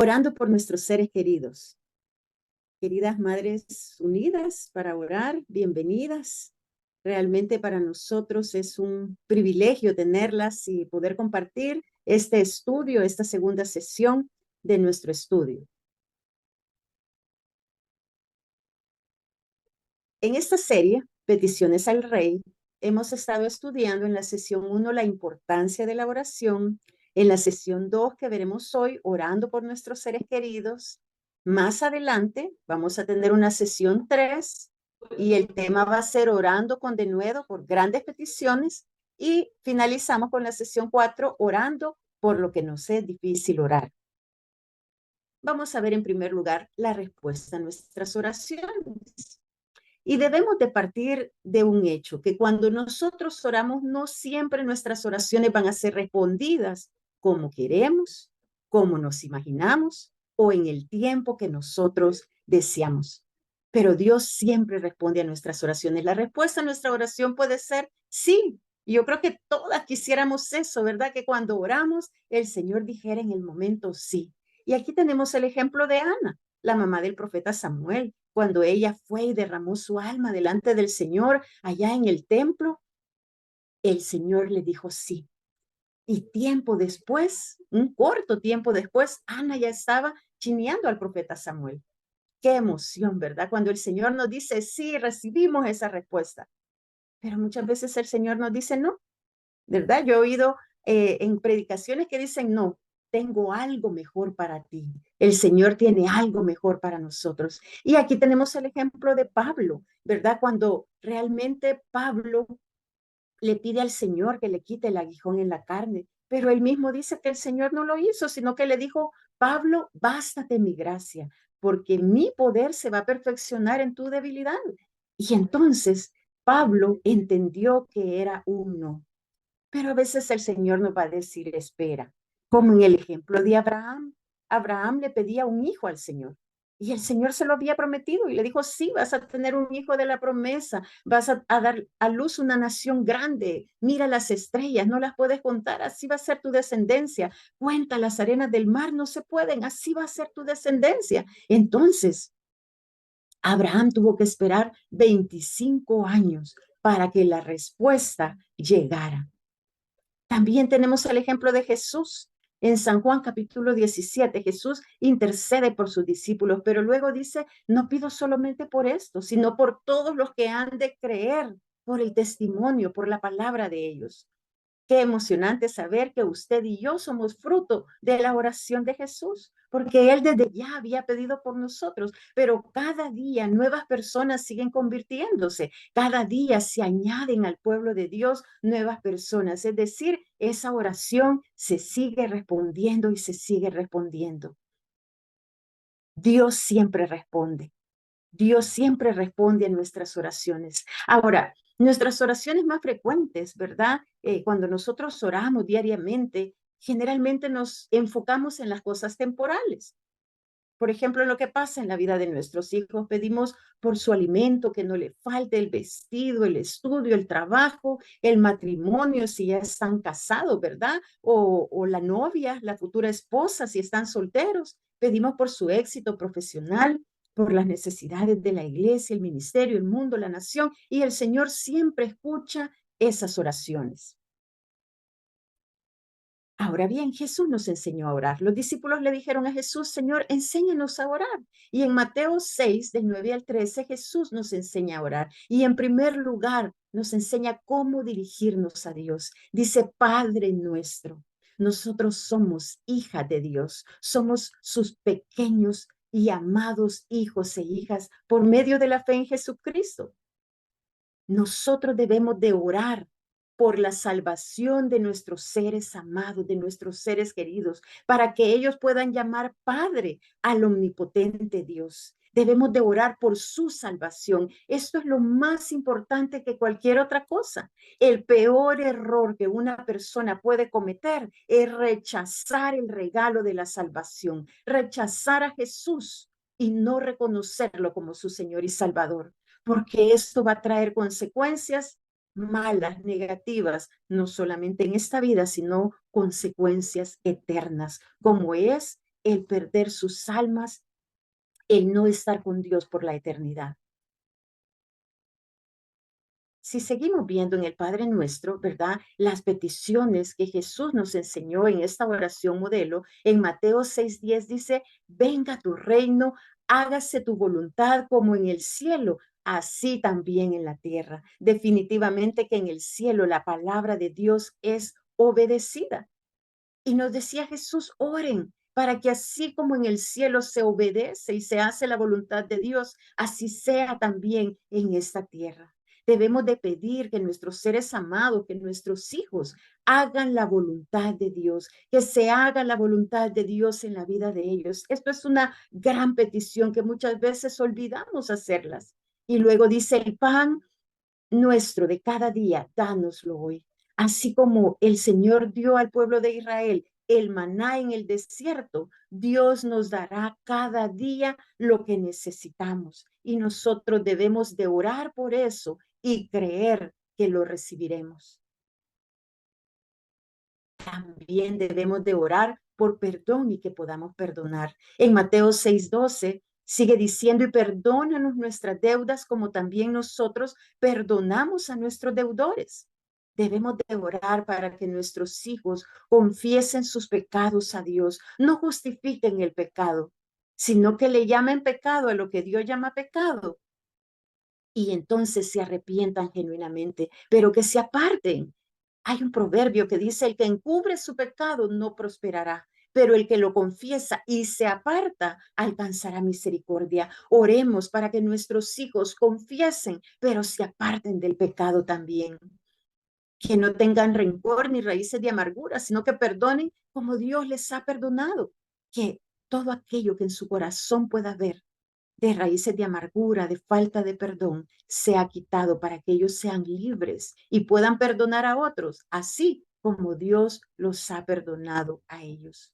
Orando por nuestros seres queridos. Queridas Madres Unidas para orar, bienvenidas. Realmente para nosotros es un privilegio tenerlas y poder compartir este estudio, esta segunda sesión de nuestro estudio. En esta serie, Peticiones al Rey, hemos estado estudiando en la sesión 1 la importancia de la oración, en la sesión 2 que veremos hoy, orando por nuestros seres queridos. Más adelante vamos a tener una sesión 3 y el tema va a ser orando con denuedo por grandes peticiones y finalizamos con la sesión 4, orando por lo que nos es difícil orar. Vamos a ver en primer lugar la respuesta a nuestras oraciones. Y debemos de partir de un hecho, que cuando nosotros oramos, no siempre nuestras oraciones van a ser respondidas como queremos, como nos imaginamos o en el tiempo que nosotros deseamos. Pero Dios siempre responde a nuestras oraciones. La respuesta a nuestra oración puede ser sí. Y yo creo que todas quisiéramos eso, ¿verdad? Que cuando oramos, el Señor dijera en el momento sí. Y aquí tenemos el ejemplo de Ana, la mamá del profeta Samuel, cuando ella fue y derramó su alma delante del Señor allá en el templo, el Señor le dijo sí. Y tiempo después, un corto tiempo después, Ana ya estaba chineando al profeta Samuel. Qué emoción, ¿verdad? Cuando el Señor nos dice sí, recibimos esa respuesta. Pero muchas veces el Señor nos dice no, ¿verdad? Yo he oído en predicaciones que dicen no, tengo algo mejor para ti. El Señor tiene algo mejor para nosotros. Y aquí tenemos el ejemplo de Pablo, ¿verdad? Cuando realmente Pablo le pide al Señor que le quite el aguijón en la carne, pero él mismo dice que el Señor no lo hizo, sino que le dijo, Pablo, bástate mi gracia, porque mi poder se va a perfeccionar en tu debilidad. Y entonces Pablo entendió que era un no. Pero a veces el Señor nos va a decir, espera, como en el ejemplo de Abraham. Abraham le pedía un hijo al Señor y el Señor se lo había prometido y le dijo, sí, vas a tener un hijo de la promesa, vas a dar a luz una nación grande, mira las estrellas, no las puedes contar, así va a ser tu descendencia, cuenta las arenas del mar, no se pueden, así va a ser tu descendencia. Entonces, Abraham tuvo que esperar 25 años para que la respuesta llegara. También tenemos el ejemplo de Jesús. En San Juan capítulo 17, Jesús intercede por sus discípulos, pero luego dice, no pido solamente por esto, sino por todos los que han de creer por el testimonio, por la palabra de ellos. Qué emocionante saber que usted y yo somos fruto de la oración de Jesús, porque Él desde ya había pedido por nosotros, pero cada día nuevas personas siguen convirtiéndose, cada día se añaden al pueblo de Dios nuevas personas, es decir, esa oración se sigue respondiendo y se sigue respondiendo. Dios siempre responde. Dios siempre responde a nuestras oraciones. Ahora, nuestras oraciones más frecuentes, ¿verdad? Cuando nosotros oramos diariamente, generalmente nos enfocamos en las cosas temporales. Por ejemplo, en lo que pasa en la vida de nuestros hijos, pedimos por su alimento, que no le falte el vestido, el estudio, el trabajo, el matrimonio, si ya están casados, ¿verdad? O la novia, la futura esposa, si están solteros. Pedimos por su éxito profesional, por las necesidades de la iglesia, el ministerio, el mundo, la nación. Y el Señor siempre escucha esas oraciones. Ahora bien, Jesús nos enseñó a orar. Los discípulos le dijeron a Jesús, Señor, enséñanos a orar. Y en Mateo 6, del 9 al 13, Jesús nos enseña a orar. Y en primer lugar, nos enseña cómo dirigirnos a Dios. Dice, Padre nuestro. Nosotros somos hijas de Dios. Somos sus pequeños y amados hijos e hijas por medio de la fe en Jesucristo. Nosotros debemos de orar por la salvación de nuestros seres amados, de nuestros seres queridos, para que ellos puedan llamar Padre al omnipotente Dios. Debemos de orar por su salvación. Esto es lo más importante que cualquier otra cosa. El peor error que una persona puede cometer es rechazar el regalo de la salvación, rechazar a Jesús y no reconocerlo como su Señor y Salvador, porque esto va a traer consecuencias malas, negativas, no solamente en esta vida, sino consecuencias eternas, como es el perder sus almas, el no estar con Dios por la eternidad. Si seguimos viendo en el Padre Nuestro, ¿verdad? Las peticiones que Jesús nos enseñó en esta oración modelo, en Mateo 6:10 dice, venga tu reino, hágase tu voluntad como en el cielo, así también en la tierra. Definitivamente que en el cielo la palabra de Dios es obedecida. Y nos decía Jesús, oren para que así como en el cielo se obedece y se hace la voluntad de Dios, así sea también en esta tierra. Debemos de pedir que nuestros seres amados, que nuestros hijos hagan la voluntad de Dios, que se haga la voluntad de Dios en la vida de ellos. Esto es una gran petición que muchas veces olvidamos hacerlas. Y luego dice, el pan nuestro de cada día, dánoslo hoy. Así como el Señor dio al pueblo de Israel el maná en el desierto, Dios nos dará cada día lo que necesitamos. Y nosotros debemos de orar por eso y creer que lo recibiremos. También debemos de orar por perdón y que podamos perdonar. En Mateo 6:12 sigue diciendo, y perdónanos nuestras deudas como también nosotros perdonamos a nuestros deudores. Debemos de orar para que nuestros hijos confiesen sus pecados a Dios, no justifiquen el pecado, sino que le llamen pecado a lo que Dios llama pecado y entonces se arrepientan genuinamente, pero que se aparten. Hay un proverbio que dice, el que encubre su pecado no prosperará, pero el que lo confiesa y se aparta alcanzará misericordia. Oremos para que nuestros hijos confiesen, pero se aparten del pecado también. Que no tengan rencor ni raíces de amargura, sino que perdonen como Dios les ha perdonado. Que todo aquello que en su corazón pueda haber de raíces de amargura, de falta de perdón, sea quitado para que ellos sean libres y puedan perdonar a otros, así como Dios los ha perdonado a ellos.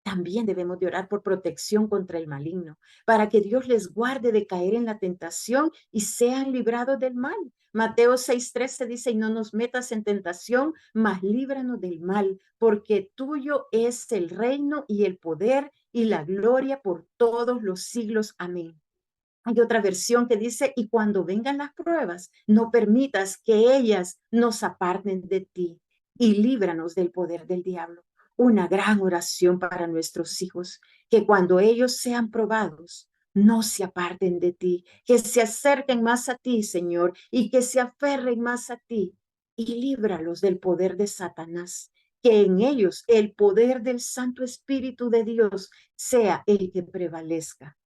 También debemos de orar por protección contra el maligno, para que Dios les guarde de caer en la tentación y sean librados del mal. Mateo 6:13 dice, y no nos metas en tentación, mas líbranos del mal, porque tuyo es el reino y el poder y la gloria por todos los siglos. Amén. Hay otra versión que dice, y cuando vengan las pruebas, no permitas que ellas nos aparten de ti y líbranos del poder del diablo. Una gran oración para nuestros hijos, que cuando ellos sean probados, no se aparten de ti, que se acerquen más a ti, Señor, y que se aferren más a ti y líbralos del poder de Satanás. Que en ellos el poder del Santo Espíritu de Dios sea el que prevalezca.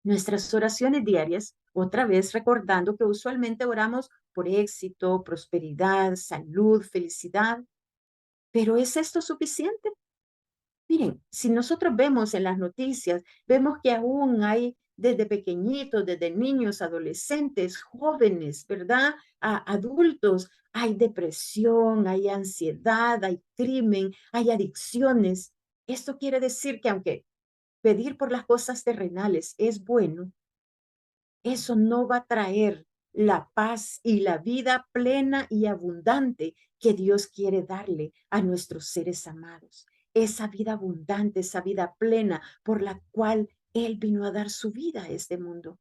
Nuestras oraciones diarias, otra vez recordando que usualmente oramos por éxito, prosperidad, salud, felicidad, pero ¿es esto suficiente? Miren, si nosotros vemos en las noticias, vemos que aún hay desde pequeñitos, desde niños, adolescentes, jóvenes, ¿verdad? A adultos, hay depresión, hay ansiedad, hay crimen, hay adicciones. Esto quiere decir que aunque pedir por las cosas terrenales es bueno, eso no va a traer la paz y la vida plena y abundante que Dios quiere darle a nuestros seres amados. Esa vida abundante, esa vida plena por la cual Él vino a dar su vida a este mundo.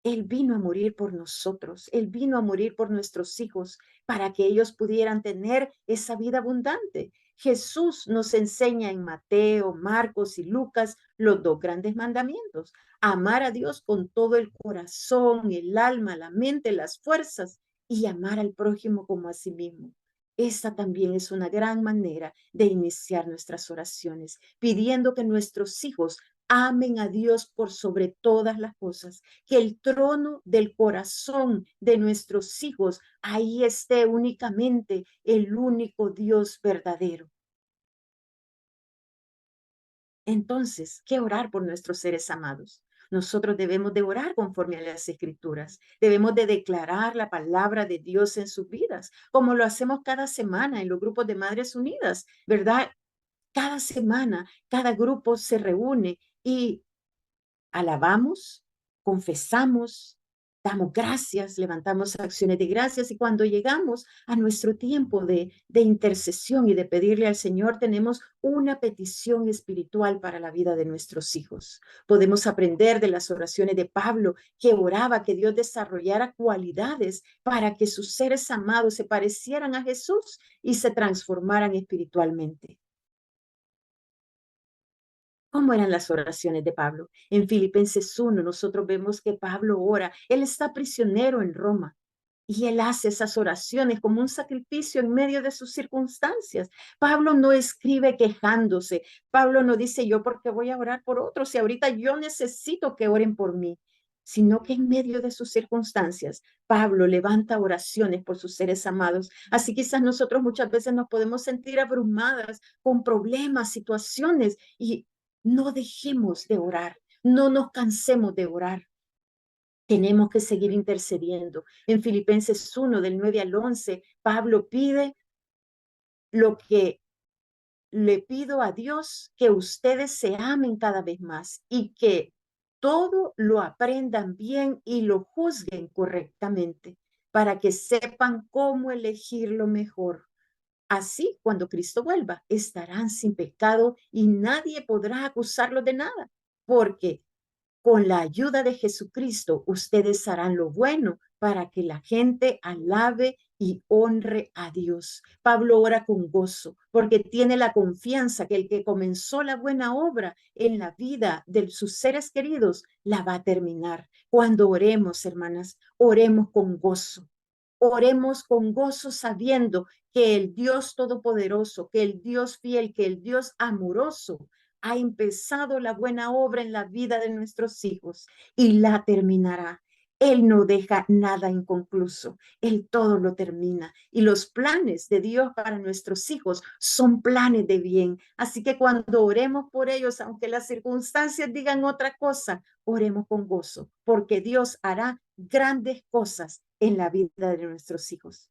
Él vino a morir por nosotros, Él vino a morir por nuestros hijos para que ellos pudieran tener esa vida abundante. Jesús nos enseña en Mateo, Marcos y Lucas los dos grandes mandamientos: amar a Dios con todo el corazón, el alma, la mente, las fuerzas y amar al prójimo como a sí mismo. Esta también es una gran manera de iniciar nuestras oraciones, pidiendo que nuestros hijos amen a Dios por sobre todas las cosas, que el trono del corazón de nuestros hijos, ahí esté únicamente el único Dios verdadero. Entonces, ¿qué orar por nuestros seres amados? Nosotros debemos de orar conforme a las escrituras. Debemos de declarar la palabra de Dios en sus vidas, como lo hacemos cada semana en los grupos de Madres Unidas, ¿verdad? Cada semana, cada grupo se reúne y alabamos, confesamos, damos gracias, levantamos acciones de gracias y cuando llegamos a nuestro tiempo de intercesión y de pedirle al Señor, tenemos una petición espiritual para la vida de nuestros hijos. Podemos aprender de las oraciones de Pablo, que oraba que Dios desarrollara cualidades para que sus seres amados se parecieran a Jesús y se transformaran espiritualmente. ¿Cómo eran las oraciones de Pablo? En Filipenses 1, nosotros vemos que Pablo ora. Él está prisionero en Roma y él hace esas oraciones como un sacrificio en medio de sus circunstancias. Pablo no escribe quejándose. Pablo no dice yo porque voy a orar por otros y ahorita yo necesito que oren por mí, sino que en medio de sus circunstancias, Pablo levanta oraciones por sus seres amados. Así quizás nosotros muchas veces nos podemos sentir abrumadas con problemas, situaciones y no dejemos de orar, no nos cansemos de orar. Tenemos que seguir intercediendo. En Filipenses 1, del 9 al 11, Pablo pide lo que le pido a Dios, que ustedes se amen cada vez más y que todo lo aprendan bien y lo juzguen correctamente para que sepan cómo elegir lo mejor. Así, cuando Cristo vuelva, estarán sin pecado y nadie podrá acusarlos de nada, porque con la ayuda de Jesucristo, ustedes harán lo bueno para que la gente alabe y honre a Dios. Pablo ora con gozo porque tiene la confianza que el que comenzó la buena obra en la vida de sus seres queridos la va a terminar. Cuando oremos, hermanas, oremos con gozo. Oremos con gozo sabiendo que el Dios todopoderoso, que el Dios fiel, que el Dios amoroso ha empezado la buena obra en la vida de nuestros hijos y la terminará. Él no deja nada inconcluso, Él todo lo termina. Y los planes de Dios para nuestros hijos son planes de bien. Así que cuando oremos por ellos, aunque las circunstancias digan otra cosa, oremos con gozo, porque Dios hará grandes cosas en la vida de nuestros hijos.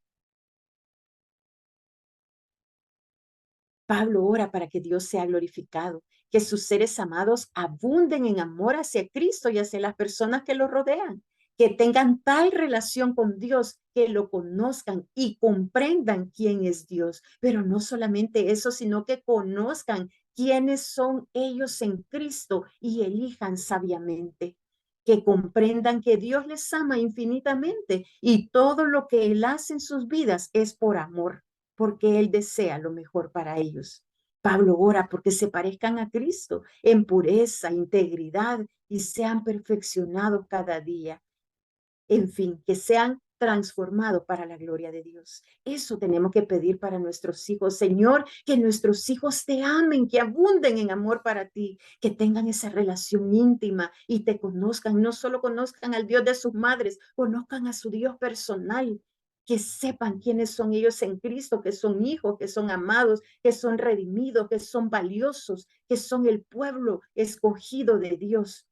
Pablo ora para que Dios sea glorificado, que sus seres amados abunden en amor hacia Cristo y hacia las personas que lo rodean, que tengan tal relación con Dios que lo conozcan y comprendan quién es Dios. Pero no solamente eso, sino que conozcan quiénes son ellos en Cristo y elijan sabiamente. Que comprendan que Dios les ama infinitamente y todo lo que Él hace en sus vidas es por amor, porque Él desea lo mejor para ellos. Pablo ora porque se parezcan a Cristo en pureza, integridad y sean perfeccionados cada día. En fin, que sean transformados para la gloria de Dios. Eso tenemos que pedir para nuestros hijos. Señor, que nuestros hijos te amen, que abunden en amor para ti, que tengan esa relación íntima y te conozcan, no solo conozcan al Dios de sus madres, conozcan a su Dios personal, que sepan quiénes son ellos en Cristo, que son hijos, que son amados, que son redimidos, que son valiosos, que son el pueblo escogido de Dios.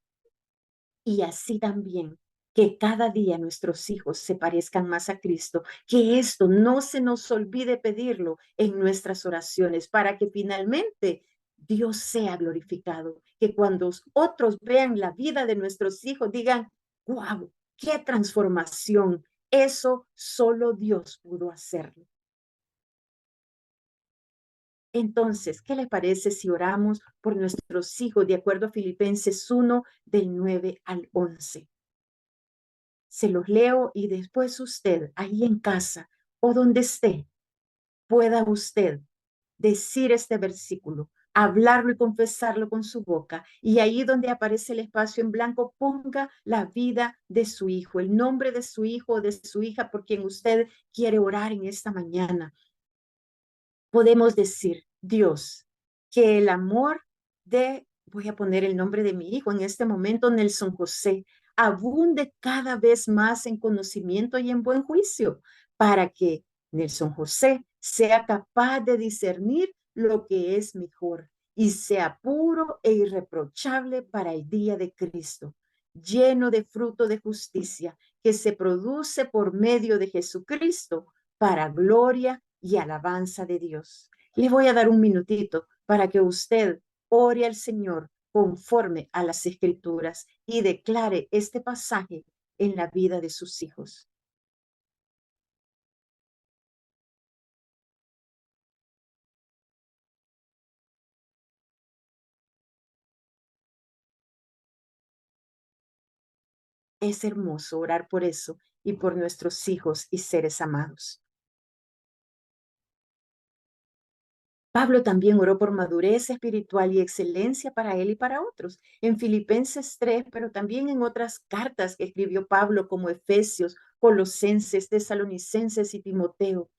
Y así también que cada día nuestros hijos se parezcan más a Cristo, que esto no se nos olvide pedirlo en nuestras oraciones para que finalmente Dios sea glorificado, que cuando otros vean la vida de nuestros hijos digan, wow, qué transformación, eso solo Dios pudo hacerlo. Entonces, ¿qué le parece si oramos por nuestros hijos de acuerdo a Filipenses 1 del 9 al 11? Se los leo y después usted, ahí en casa o donde esté, pueda usted decir este versículo, hablarlo y confesarlo con su boca. Y ahí donde aparece el espacio en blanco, ponga la vida de su hijo, el nombre de su hijo o de su hija por quien usted quiere orar en esta mañana. Podemos decir, Dios, que el amor voy a poner el nombre de mi hijo en este momento, Nelson José, abunde cada vez más en conocimiento y en buen juicio, para que Nelson José sea capaz de discernir lo que es mejor y sea puro e irreprochable para el día de Cristo, lleno de fruto de justicia que se produce por medio de Jesucristo para gloria y alabanza de Dios. Le voy a dar un minutito para que usted ore al Señor conforme a las Escrituras y declare este pasaje en la vida de sus hijos. Es hermoso orar por eso y por nuestros hijos y seres amados. Pablo también oró por madurez espiritual y excelencia para él y para otros. En Filipenses 3, pero también en otras cartas que escribió Pablo como Efesios, Colosenses, Tesalonicenses y Timoteo.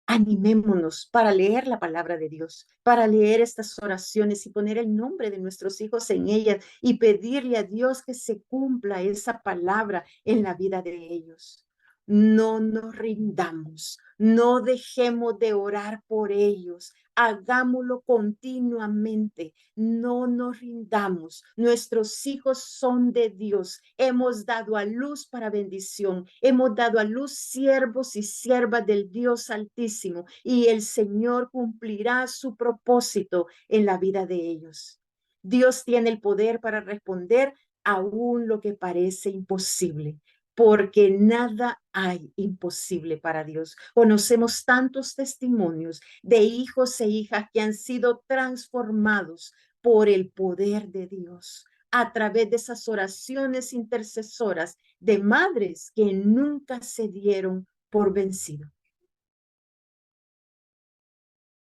Animémonos para leer la palabra de Dios, para leer estas oraciones y poner el nombre de nuestros hijos en ellas y pedirle a Dios que se cumpla esa palabra en la vida de ellos. No nos rindamos, no dejemos de orar por ellos, hagámoslo continuamente, no nos rindamos. Nuestros hijos son de Dios, hemos dado a luz para bendición, hemos dado a luz siervos y siervas del Dios Altísimo y el Señor cumplirá su propósito en la vida de ellos. Dios tiene el poder para responder aún lo que parece imposible, porque nada hay imposible para Dios. Conocemos tantos testimonios de hijos e hijas que han sido transformados por el poder de Dios a través de esas oraciones intercesoras de madres que nunca se dieron por vencido.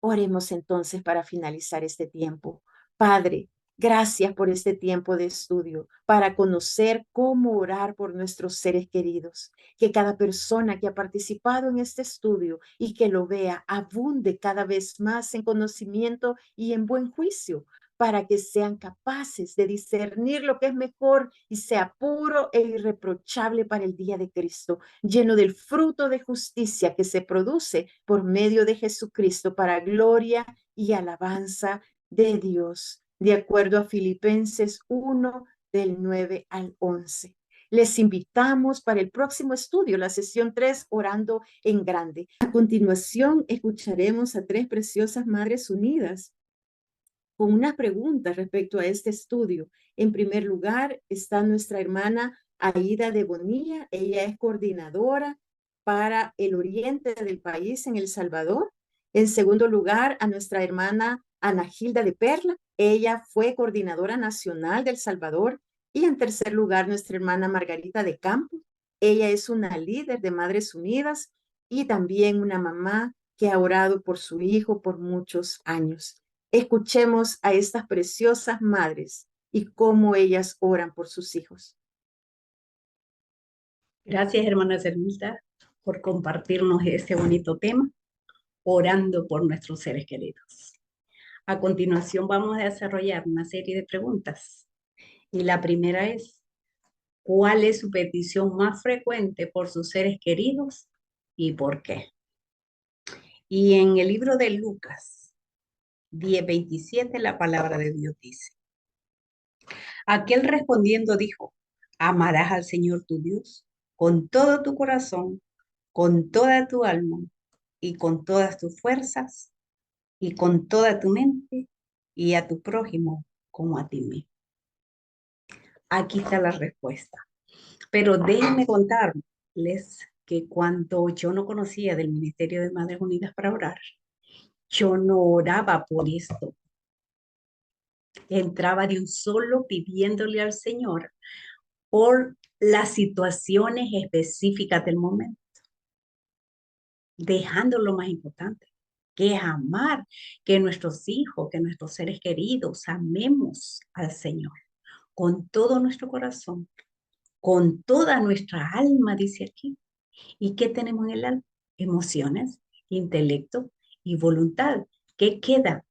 Oremos entonces para finalizar este tiempo. Padre, gracias por este tiempo de estudio para conocer cómo orar por nuestros seres queridos. Que cada persona que ha participado en este estudio y que lo vea abunde cada vez más en conocimiento y en buen juicio para que sean capaces de discernir lo que es mejor y sea puro e irreprochable para el día de Cristo, lleno del fruto de justicia que se produce por medio de Jesucristo para gloria y alabanza de Dios, de acuerdo a Filipenses 1, del 9 al 11. Les invitamos para el próximo estudio, la sesión 3, Orando en Grande. A continuación, escucharemos a tres preciosas Madres Unidas con unas preguntas respecto a este estudio. En primer lugar, está nuestra hermana Aida de Bonilla. Ella es coordinadora para el oriente del país en El Salvador. En segundo lugar, a nuestra hermana Ana Gilda de Perla. Ella fue coordinadora nacional del Salvador. Y en tercer lugar, nuestra hermana Margarita de Campos. Ella es una líder de Madres Unidas y también una mamá que ha orado por su hijo por muchos años. Escuchemos a estas preciosas madres y cómo ellas oran por sus hijos. Gracias, hermana Cernita, por compartirnos este bonito tema, orando por nuestros seres queridos. A continuación vamos a desarrollar una serie de preguntas. Y la primera es, ¿cuál es su petición más frecuente por sus seres queridos y por qué? Y en el libro de Lucas 10:27, la palabra de Dios dice, aquel respondiendo dijo, amarás al Señor tu Dios con todo tu corazón, con toda tu alma y con todas tus fuerzas y con toda tu mente y a tu prójimo como a ti mismo. Aquí está la respuesta. Pero déjenme contarles que cuando yo no conocía del Ministerio de Madres Unidas para orar, yo no oraba por esto. Entraba de un solo pidiéndole al Señor por las situaciones específicas del momento, dejando lo más importante, que es amar, que nuestros hijos, que nuestros seres queridos, amemos al Señor con todo nuestro corazón, con toda nuestra alma, dice aquí. ¿Y qué tenemos en el alma? Emociones, intelecto y voluntad. ¿Qué queda?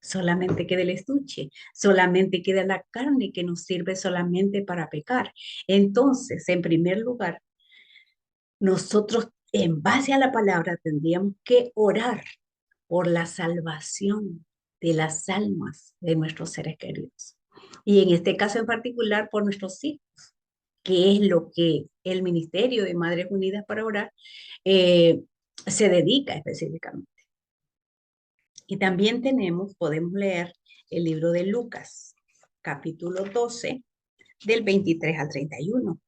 Solamente queda el estuche, solamente queda la carne que nos sirve solamente para pecar. Entonces, en primer lugar, nosotros en base a la palabra tendríamos que orar por la salvación de las almas de nuestros seres queridos. Y en este caso en particular por nuestros hijos, que es lo que el Ministerio de Madres Unidas para Orar eh, se dedica específicamente. Y también podemos leer el libro de Lucas, capítulo 12, del 23 al 31.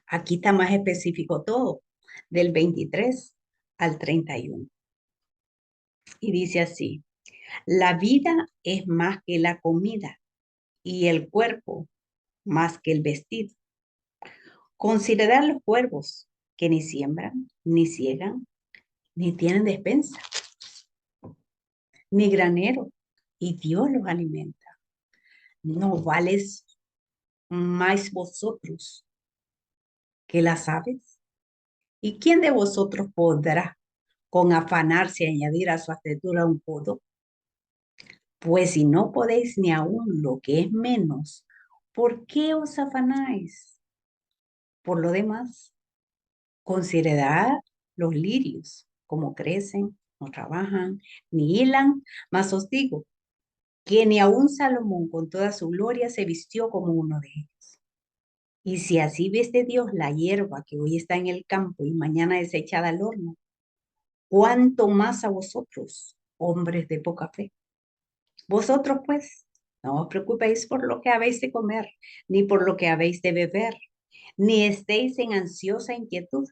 Aquí está más específico todo, del 23 al 31. Y dice así, la vida es más que la comida y el cuerpo más que el vestido. Considerad los cuervos que ni siembran, ni ciegan, ni tienen despensa, ni granero, y Dios los alimenta. ¿No vales más vosotros que las aves? ¿Y quién de vosotros podrá con afanarse añadir a su estatura un codo? Pues si no podéis ni aún lo que es menos, ¿por qué os afanáis? Por lo demás, considerad los lirios, cómo crecen, no trabajan, ni hilan, mas os digo que ni aun Salomón con toda su gloria se vistió como uno de ellos. Y si así viste Dios la hierba que hoy está en el campo y mañana es echada al horno, ¿cuánto más a vosotros, hombres de poca fe? Vosotros pues, no os preocupéis por lo que habéis de comer, ni por lo que habéis de beber, ni estéis en ansiosa inquietud,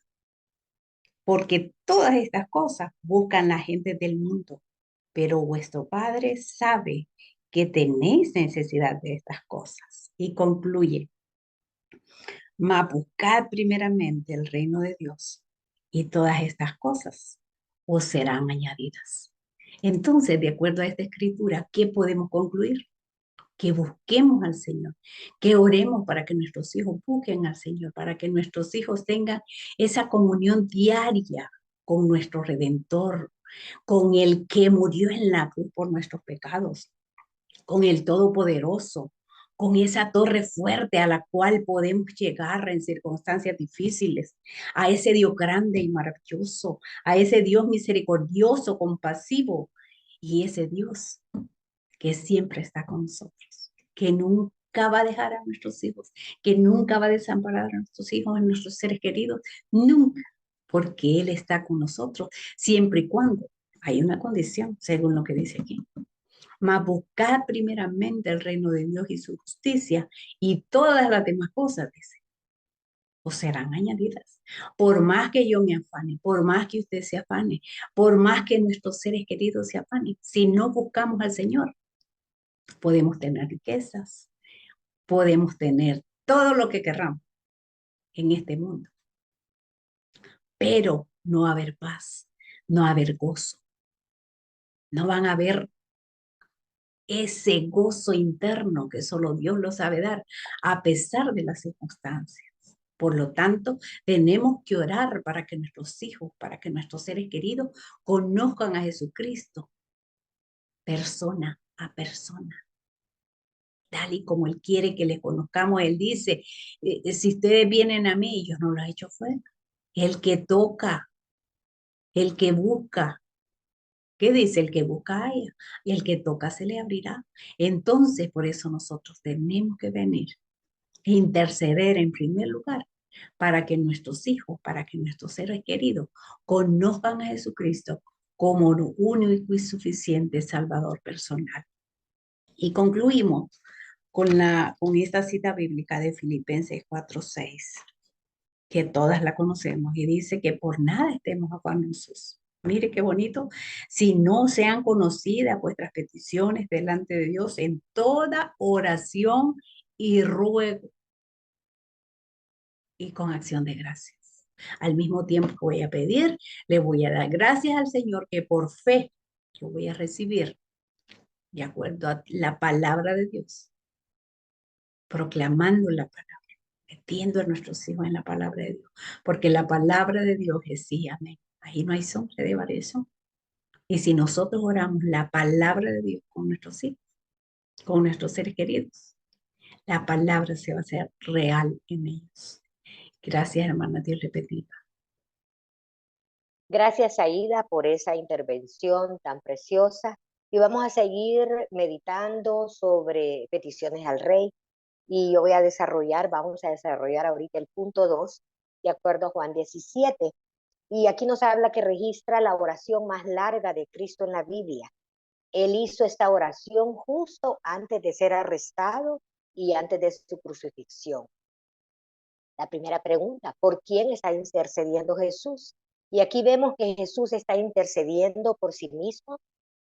porque todas estas cosas buscan la gente del mundo, pero vuestro Padre sabe que tenéis necesidad de estas cosas. Y concluye, mas buscad primeramente el reino de Dios y todas estas cosas os serán añadidas. Entonces, de acuerdo a esta escritura, ¿qué podemos concluir? Que busquemos al Señor, que oremos para que nuestros hijos busquen al Señor, para que nuestros hijos tengan esa comunión diaria con nuestro Redentor, con el que murió en la cruz por nuestros pecados, con el Todopoderoso, con esa torre fuerte a la cual podemos llegar en circunstancias difíciles, a ese Dios grande y maravilloso, a ese Dios misericordioso, compasivo, y ese Dios que siempre está con nosotros, que nunca va a dejar a nuestros hijos, que nunca va a desamparar a nuestros hijos, a nuestros seres queridos, nunca, porque Él está con nosotros, siempre y cuando hay una condición, según lo que dice aquí. Mas buscad primeramente el reino de Dios y su justicia, y todas las demás cosas, dice, os serán añadidas. Por más que yo me afane, por más que usted se afane, por más que nuestros seres queridos se afanen, si no buscamos al Señor, podemos tener riquezas, podemos tener todo lo que querramos en este mundo, pero no haber paz, no haber gozo, no van a haber ese gozo interno que solo Dios lo sabe dar, a pesar de las circunstancias. Por lo tanto, tenemos que orar para que nuestros hijos, para que nuestros seres queridos conozcan a Jesucristo, persona a persona, tal y como Él quiere que les conozcamos. Él dice, si ustedes vienen a mí, yo no los he hecho fuera. El que toca, el que busca, ¿qué dice? El que busca halla, y el que toca se le abrirá. Entonces, por eso nosotros tenemos que venir e interceder en primer lugar para que nuestros hijos, para que nuestros seres queridos conozcan a Jesucristo como único y suficiente Salvador personal. Y concluimos con esta cita bíblica de Filipenses 4:6, que todas la conocemos, y dice que por nada estemos afanosos. Mire qué bonito. Si no sean conocidas vuestras peticiones delante de Dios en toda oración y ruego y con acción de gracias. Al mismo tiempo que voy a pedir, le voy a dar gracias al Señor que por fe yo voy a recibir, de acuerdo a la palabra de Dios, proclamando la palabra, metiendo a nuestros hijos en la palabra de Dios, porque la palabra de Dios es sí, amén. Ahí no hay sombra de variación. Y si nosotros oramos la palabra de Dios con nuestros hijos, con nuestros seres queridos, la palabra se va a hacer real en ellos. Gracias, hermana, Dios le bendiga. Gracias, Aida, por esa intervención tan preciosa. Y vamos a seguir meditando sobre peticiones al Rey. Y yo vamos a desarrollar ahorita el punto 2, de acuerdo a Juan 17. Y aquí nos habla que registra la oración más larga de Cristo en la Biblia. Él hizo esta oración justo antes de ser arrestado y antes de su crucifixión. La primera pregunta, ¿por quién está intercediendo Jesús? Y aquí vemos que Jesús está intercediendo por sí mismo,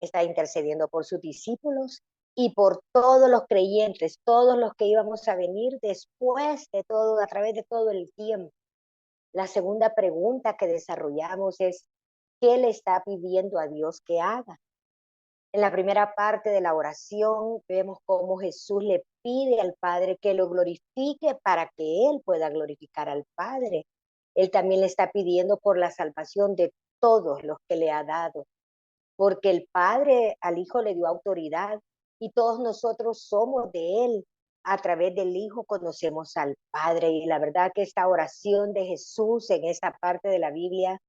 está intercediendo por sus discípulos y por todos los creyentes, todos los que íbamos a venir después de todo, a través de todo el tiempo. La segunda pregunta que desarrollamos es, ¿qué le está pidiendo a Dios que haga? En la primera parte de la oración vemos cómo Jesús le pide al Padre que lo glorifique para que Él pueda glorificar al Padre. Él también le está pidiendo por la salvación de todos los que le ha dado, porque el Padre al Hijo le dio autoridad y todos nosotros somos de Él. A través del Hijo conocemos al Padre, y la verdad que esta oración de Jesús en esta parte de la Biblia,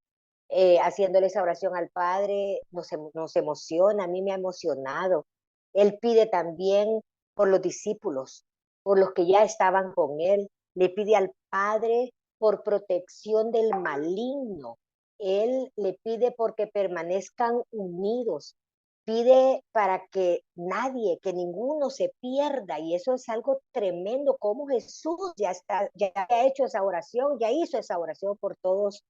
haciéndole esa oración al Padre, nos emociona, a mí me ha emocionado. Él pide también por los discípulos, por los que ya estaban con Él, le pide al Padre por protección del maligno. Él le pide porque permanezcan unidos, pide para que nadie, que ninguno se pierda, y eso es algo tremendo, como Jesús ya ha hecho esa oración, ya hizo esa oración por todos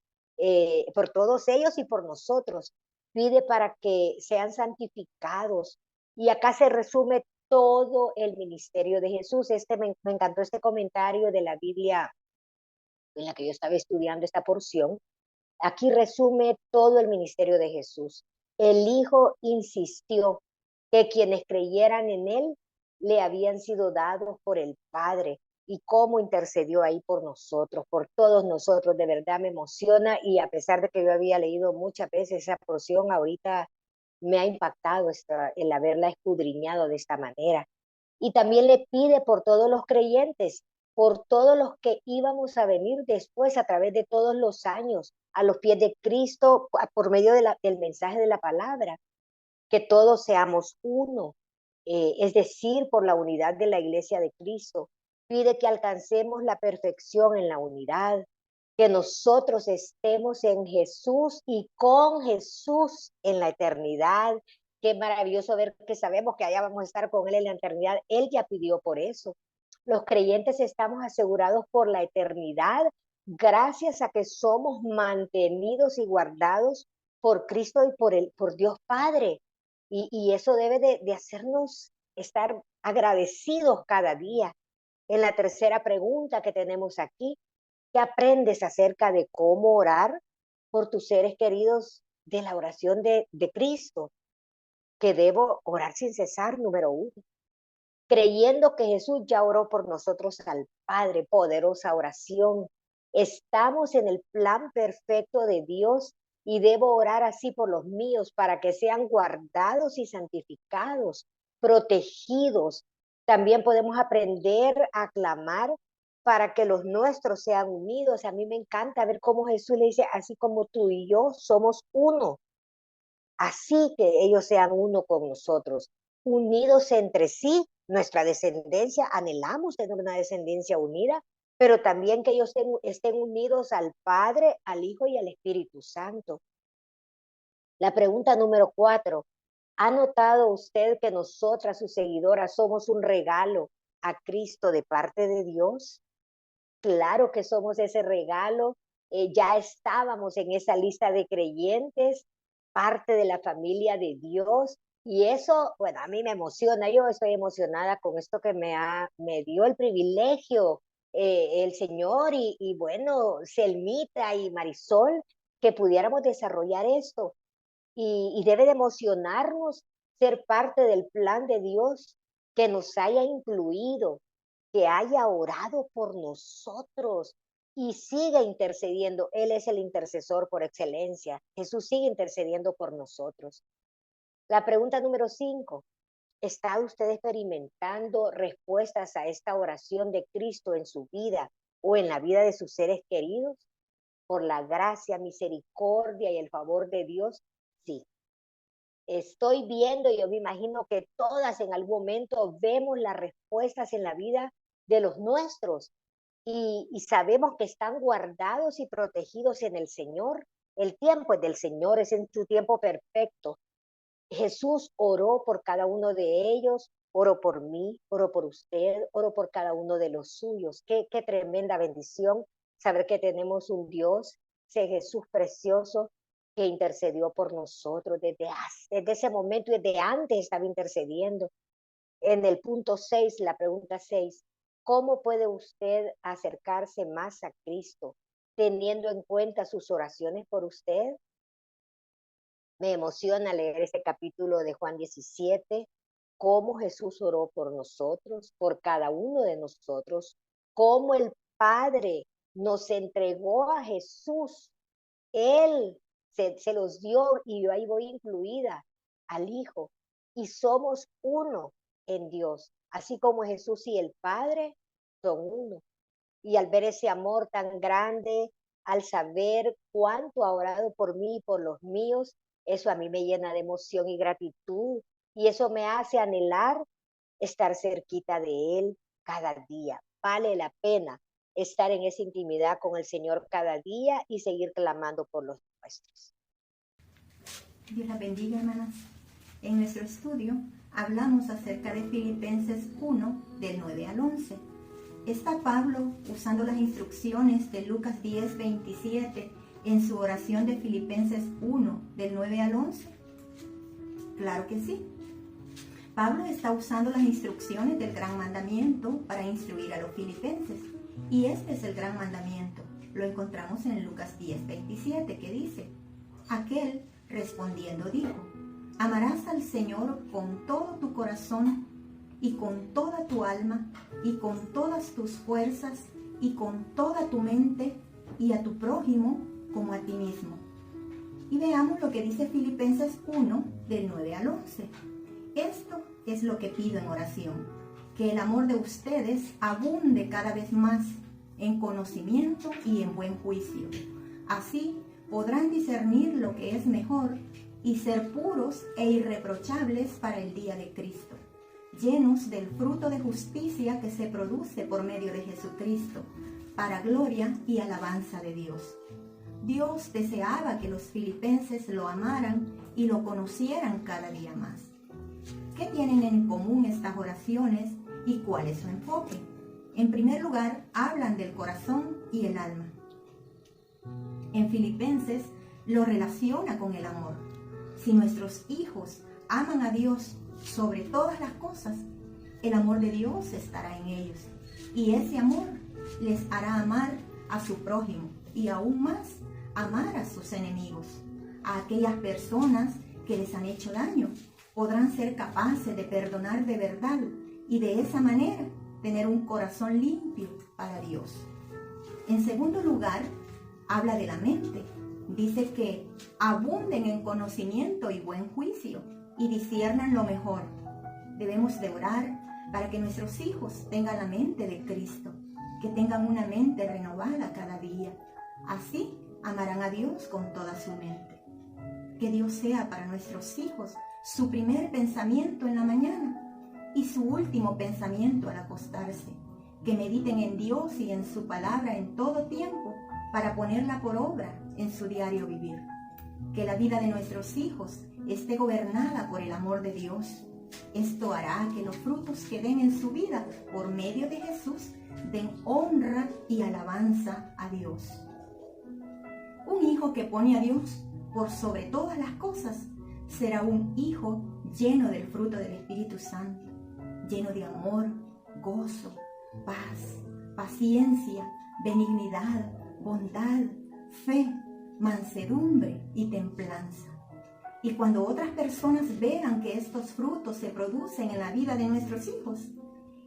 ellos y por nosotros. Pide para que sean santificados. Y acá se resume todo el ministerio de Jesús. Me encantó este comentario de la Biblia en la que yo estaba estudiando esta porción. Aquí resume todo el ministerio de Jesús. El Hijo insistió que quienes creyeran en Él le habían sido dados por el Padre, y cómo intercedió ahí por nosotros, por todos nosotros. De verdad me emociona, y a pesar de que yo había leído muchas veces esa porción, ahorita me ha impactado el haberla escudriñado de esta manera. Y también le pide por todos los creyentes, por todos los que íbamos a venir después a través de todos los años, a los pies de Cristo, por medio del mensaje de la palabra, que todos seamos uno, es decir, por la unidad de la iglesia de Cristo. Pide que alcancemos la perfección en la unidad, que nosotros estemos en Jesús y con Jesús en la eternidad. Qué maravilloso ver que sabemos que allá vamos a estar con Él en la eternidad. Él ya pidió por eso. Los creyentes estamos asegurados por la eternidad gracias a que somos mantenidos y guardados por Cristo y por Dios Padre. Y eso debe de hacernos estar agradecidos cada día. En la tercera pregunta que tenemos aquí, ¿qué aprendes acerca de cómo orar por tus seres queridos de la oración de Cristo? Que debo orar sin cesar, número 1. Creyendo que Jesús ya oró por nosotros al Padre, poderosa oración. Estamos en el plan perfecto de Dios y debo orar así por los míos para que sean guardados y santificados, protegidos. También podemos aprender a clamar para que los nuestros sean unidos. A mí me encanta ver cómo Jesús le dice, así como tú y yo somos uno, así que ellos sean uno con nosotros, unidos entre sí, nuestra descendencia, anhelamos tener una descendencia unida, pero también que ellos estén unidos al Padre, al Hijo y al Espíritu Santo. La pregunta número 4, ¿ha notado usted que nosotras, sus seguidoras, somos un regalo a Cristo de parte de Dios? Claro que somos ese regalo. Ya estábamos en esa lista de creyentes, parte de la familia de Dios, y eso, bueno, a mí me emociona. Yo estoy emocionada con esto que me dio el privilegio el Señor, y bueno, Selmita y Marisol, que pudiéramos desarrollar esto, y debe de emocionarnos ser parte del plan de Dios, que nos haya incluido, que haya orado por nosotros y siga intercediendo. Él es el intercesor por excelencia. Jesús sigue intercediendo por nosotros. La pregunta número 5. ¿Está usted experimentando respuestas a esta oración de Cristo en su vida o en la vida de sus seres queridos? Por la gracia, misericordia y el favor de Dios, sí. Estoy viendo, y yo me imagino que todas en algún momento vemos las respuestas en la vida de los nuestros, y sabemos que están guardados y protegidos en el Señor. El tiempo es del Señor, es en su tiempo perfecto. Jesús oró por cada uno de ellos, oró por mí, oró por usted, oró por cada uno de los suyos. Qué tremenda bendición saber que tenemos un Dios, ese Jesús precioso que intercedió por nosotros desde ese momento y desde antes estaba intercediendo. En el punto 6, la pregunta 6, ¿cómo puede usted acercarse más a Cristo teniendo en cuenta sus oraciones por usted? Me emociona leer este capítulo de Juan 17, cómo Jesús oró por nosotros, por cada uno de nosotros, cómo el Padre nos entregó a Jesús. Él se los dio y yo ahí voy incluida al Hijo. Y somos uno en Dios, así como Jesús y el Padre son uno. Y al ver ese amor tan grande, al saber cuánto ha orado por mí y por los míos, eso a mí me llena de emoción y gratitud. Y eso me hace anhelar estar cerquita de Él cada día. Vale la pena estar en esa intimidad con el Señor cada día y seguir clamando por los nuestros. Dios las bendiga, hermanas. En nuestro estudio hablamos acerca de Filipenses 1, del 9 al 11. ¿Está Pablo usando las instrucciones de Lucas 10, 27 en su oración de Filipenses 1, del 9 al 11? Claro que sí. Pablo está usando las instrucciones del gran mandamiento para instruir a los filipenses. Y este es el gran mandamiento. Lo encontramos en Lucas 10, 27, que dice: aquel respondiendo dijo: amarás al Señor con todo tu corazón y con toda tu alma y con todas tus fuerzas y con toda tu mente, y a tu prójimo como a ti mismo. Y veamos lo que dice Filipenses 1, del 9 al 11. Esto es lo que pido en oración: que el amor de ustedes abunde cada vez más en conocimiento y en buen juicio. Así podrán discernir lo que es mejor y ser puros e irreprochables para el día de Cristo, llenos del fruto de justicia que se produce por medio de Jesucristo, para gloria y alabanza de Dios. Dios deseaba que los filipenses lo amaran y lo conocieran cada día más. ¿Qué tienen en común estas oraciones y cuál es su enfoque? En primer lugar, hablan del corazón y el alma. En Filipenses lo relaciona con el amor. Si nuestros hijos aman a Dios sobre todas las cosas, el amor de Dios estará en ellos. Y ese amor les hará amar a su prójimo y aún más amar a sus enemigos, a aquellas personas que les han hecho daño. Podrán ser capaces de perdonar de verdad y de esa manera tener un corazón limpio para Dios. En segundo lugar, habla de la mente. Dice que abunden en conocimiento y buen juicio y disciernan lo mejor. Debemos de orar para que nuestros hijos tengan la mente de Cristo, que tengan una mente renovada cada día. Así amarán a Dios con toda su mente. Que Dios sea para nuestros hijos su primer pensamiento en la mañana y su último pensamiento al acostarse. Que mediten en Dios y en su palabra en todo tiempo para ponerla por obra en su diario vivir. Que la vida de nuestros hijos esté gobernada por el amor de Dios. Esto hará que los frutos que den en su vida por medio de Jesús den honra y alabanza a Dios. Un hijo que pone a Dios por sobre todas las cosas será un hijo lleno del fruto del Espíritu Santo, lleno de amor, gozo, paz, paciencia, benignidad, bondad, fe, mansedumbre y templanza. Y cuando otras personas vean que estos frutos se producen en la vida de nuestros hijos,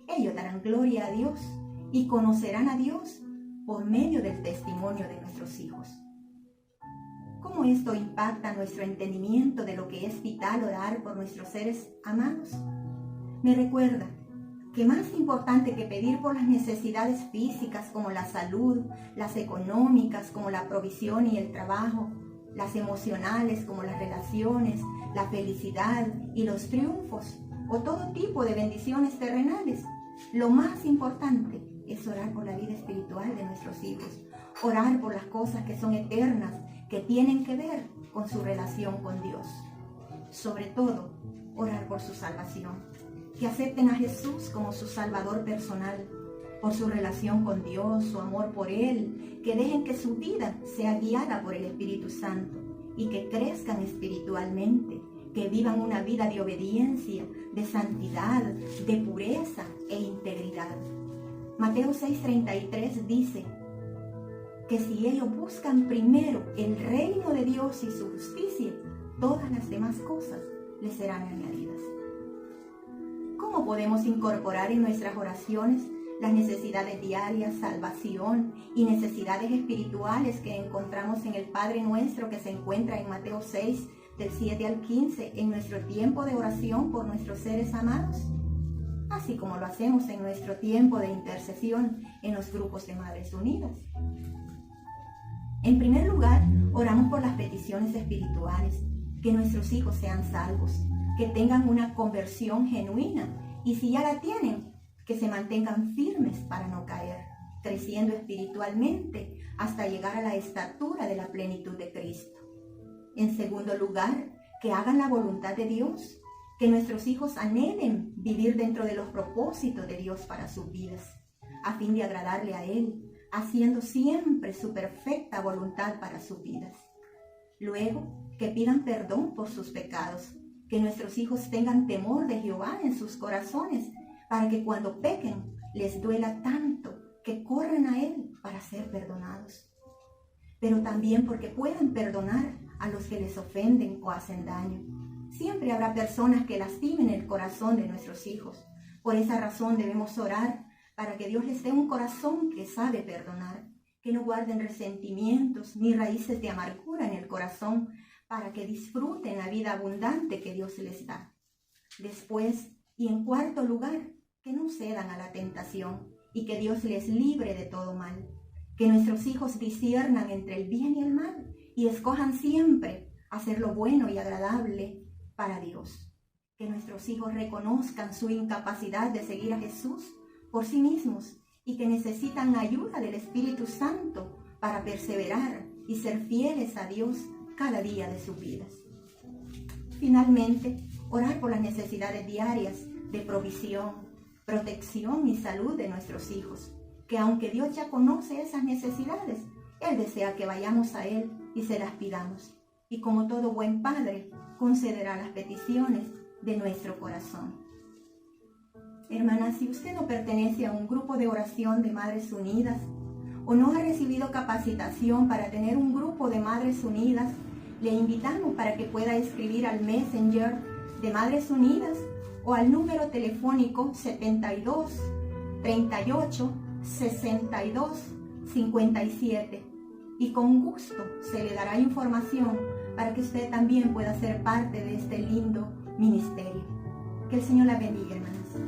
ellos darán gloria a Dios y conocerán a Dios por medio del testimonio de nuestros hijos. ¿Cómo esto impacta nuestro entendimiento de lo que es vital orar por nuestros seres amados? Me recuerda que más importante que pedir por las necesidades físicas como la salud, las económicas como la provisión y el trabajo, las emocionales como las relaciones, la felicidad y los triunfos o todo tipo de bendiciones terrenales, lo más importante es orar por la vida espiritual de nuestros hijos, orar por las cosas que son eternas, que tienen que ver con su relación con Dios. sobre todo, orar por su salvación. Que acepten a Jesús como su Salvador personal, por su relación con Dios, su amor por Él, que dejen que su vida sea guiada por el Espíritu Santo y que crezcan espiritualmente, que vivan una vida de obediencia, de santidad, de pureza e integridad. Mateo 6:33 dice que si ellos buscan primero el reino de Dios y su justicia, todas las demás cosas les serán añadidas. ¿Cómo podemos incorporar en nuestras oraciones las necesidades diarias, salvación y necesidades espirituales que encontramos en el Padre Nuestro que se encuentra en Mateo 6, del 7 al 15, en nuestro tiempo de oración por nuestros seres amados? Así como lo hacemos en nuestro tiempo de intercesión en los grupos de Madres Unidas. En primer lugar, oramos por las peticiones espirituales, que nuestros hijos sean salvos, que tengan una conversión genuina y si ya la tienen, que se mantengan firmes para no caer, creciendo espiritualmente hasta llegar a la estatura de la plenitud de Cristo. En segundo lugar, que hagan la voluntad de Dios, que nuestros hijos anhelen vivir dentro de los propósitos de Dios para sus vidas, a fin de agradarle a Él, haciendo siempre su perfecta voluntad para sus vidas. Luego, que pidan perdón por sus pecados, que nuestros hijos tengan temor de Jehová en sus corazones, para que cuando pequen les duela tanto que corran a Él para ser perdonados. Pero también porque puedan perdonar a los que les ofenden o hacen daño. Siempre habrá personas que lastimen el corazón de nuestros hijos. Por esa razón debemos orar para que Dios les dé un corazón que sabe perdonar, que no guarden resentimientos ni raíces de amargura en el corazón, para que disfruten la vida abundante que Dios les da. Después, y en cuarto lugar, que no cedan a la tentación y que Dios les libre de todo mal. Que nuestros hijos disciernan entre el bien y el mal y escojan siempre hacer lo bueno y agradable para Dios. Que nuestros hijos reconozcan su incapacidad de seguir a Jesús por sí mismos y que necesitan ayuda del Espíritu Santo para perseverar y ser fieles a Dios cada día de sus vidas. Finalmente, orar por las necesidades diarias de provisión, protección y salud de nuestros hijos, que aunque Dios ya conoce esas necesidades, Él desea que vayamos a Él y se las pidamos. Y como todo buen padre, concederá las peticiones de nuestro corazón. Hermana, si usted no pertenece a un grupo de oración de Madres Unidas o no ha recibido capacitación para tener un grupo de Madres Unidas, le invitamos para que pueda escribir al Messenger de Madres Unidas o al número telefónico 72 38 62 57 y con gusto se le dará información para que usted también pueda ser parte de este lindo ministerio. Que el Señor la bendiga, hermanas.